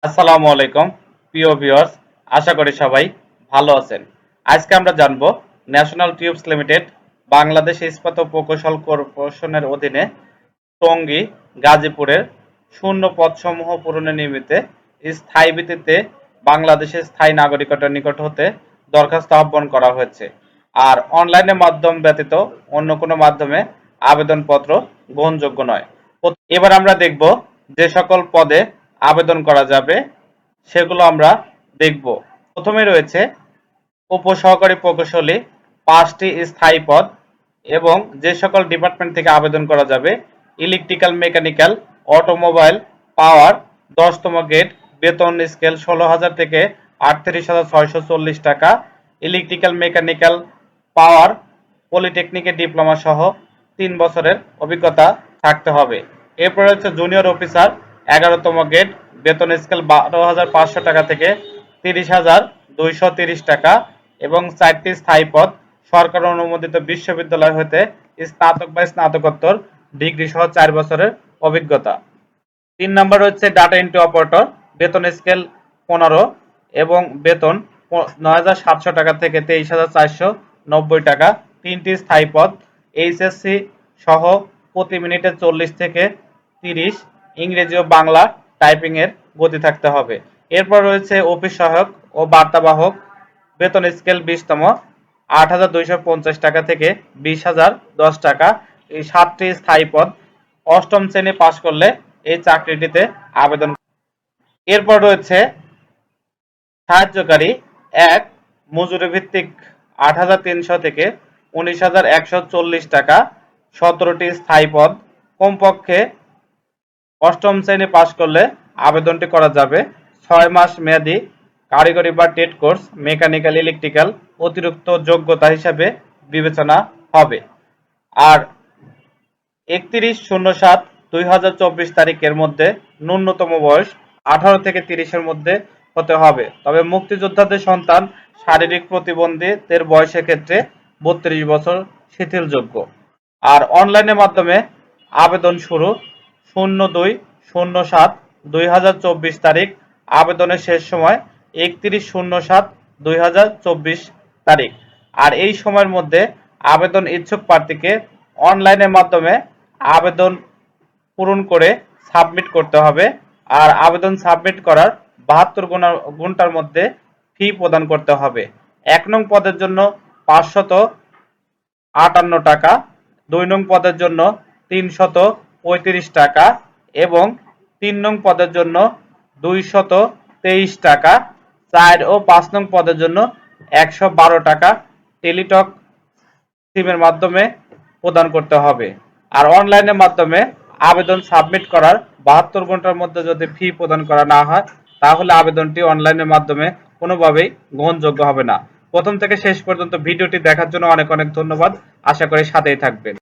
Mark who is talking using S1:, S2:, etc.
S1: আসসালামু আলাইকুম প্রিয় ভিউয়ার্স, আশা করি সবাই ভালো আছেন। আজকে আমরা জানব ন্যাশনাল টিউবস লিমিটেড বাংলাদেশ ইস্পাত ও প্রকৌশল কর্পোরেশনের অধীনে টঙ্গী, গাজীপুরের শূন্য পদসমূহ পূরণে নিমিত্তে স্থায়ী ভিত্তিতে বাংলাদেশের স্থায়ী নাগরিকতার নিকট হতে দরখাস্ত আহ্বান করা হয়েছে। আর অনলাইনের মাধ্যম ব্যতীত অন্য কোনো মাধ্যমে আবেদনপত্র গ্রহণযোগ্য নয়। এবার আমরা দেখব যে সকল পদে আবেদন করা যাবে সেগুলো আমরা দেখব। প্রথমে রয়েছে উপসহকারী প্রকৌশলী ৫টি স্থায়ী পদ এবং যে সকল ডিপার্টমেন্ট থেকে আবেদন করা যাবে ইলেকট্রিক্যাল, মেকানিক্যাল, অটোমোবাইল, পাওয়ার ১০তম গ্রেড, বেতন স্কেল ১৬,০০০ থেকে ৩৮,৬৪০ টাকা, ইলেকট্রিক্যাল, মেকানিক্যাল, পাওয়ার, পলিটেকনিকে ডিপ্লোমা সহ ৩ বছরের অভিজ্ঞতা থাকতে হবে। এরপর হচ্ছে জুনিয়র অফিসার ১১তম গ্রেড, বেতন স্কেল ১২,৫০০ টাকা থেকে ৩০,২৩০ টাকা এবং ৪টি স্থায়ী পদ সরকার অনুমোদিত বিশ্ববিদ্যালয় হতে স্নাতক বা স্নাতকোত্তর ডিগ্রি সহ ৪ বছরের অভিজ্ঞতা। ৩ নম্বর হচ্ছে ডাটা এন্ট্রি অপারেটর, বেতন স্কেল ১৫ এবং বেতন ৯,৭০০ টাকা থেকে ২৩,৪৯০ টাকা। ৩টি স্থায়ী পদ এইচএসসি সহ প্রতি মিনিটে ৪০ থেকে ৩০ ইংরেজি ও বাংলা টাইপিং এর গতি থাকতে হবে। এরপর রয়েছে অফিস সহায়ক ও বার্তাবাহক, বেতন স্কেল ২০তম, ৮,২৫০ টাকা থেকে ২০,০১০ টাকা। এই ৭টি স্থায়ী পদ। ৮ম শ্রেণী পাশ করলে এই চাকরিটিতে আবেদন। এরপর রয়েছে সাহায্যকারী ১, মজুরি ভিত্তিক ৮,৩০০ থেকে ১৯,১৪০ টাকা, ১৭টি স্থায়ী পদ। কমপক্ষে ৮ম শ্রেণী পাশ করলে আবেদনটি করা যাবে। ৬ মাস মেয়াদী কারিগরি বা ট্রেড কোর্স, মেকানিক্যাল, ইলেকট্রিক্যাল অতিরিক্ত যোগ্যতা হিসাবে বিবেচনা হবে। আর ৩১/০৭/২০২৪ তারিখের মধ্যে ন্যূনতম বয়স ১৮ থেকে ৩০-এর মধ্যে হতে হবে। তবে মুক্তিযোদ্ধাদের সন্তান শারীরিক প্রতিবন্ধীদের বয়সের ক্ষেত্রে ৩২ বছর শিথিলযোগ্য। আর অনলাইনের মাধ্যমে আবেদন শুরু ০২/০৭/২০২৪ তারিখ। আবেদনের শেষ সময় ৩১/০৭/২০২৪ তারিখ। আর এই সময়ের মধ্যে আবেদন ইচ্ছুক প্রার্থীকে অনলাইনের মাধ্যমে আবেদন পূরণ করে সাবমিট করতে হবে। আর আবেদন সাবমিট করার ৭২ ঘন্টার মধ্যে ফি প্রদান করতে হবে। ১ নং পদের জন্য ৫৫৮ টাকা, ২ নং পদের জন্য ৩৩৫ টাকা এবং ৩ নং পদের জন্য ২২৩ টাকা, ৪ ও ৫ নং পদের জন্য ১১২ টাকা টেলিটক সিমের মাধ্যমে প্রদান করতে হবে। আর অনলাইনের মাধ্যমে আবেদন সাবমিট করার ৭২ ঘন্টার মধ্যে যদি ফি প্রদান করা না হয় তাহলে আবেদনটি অনলাইনের মাধ্যমে কোনোভাবেই গ্রহণযোগ্য হবে না। প্রথম থেকে শেষ পর্যন্ত ভিডিওটি দেখার জন্য অনেক অনেক ধন্যবাদ। আশা করি সাথেই থাকবেন।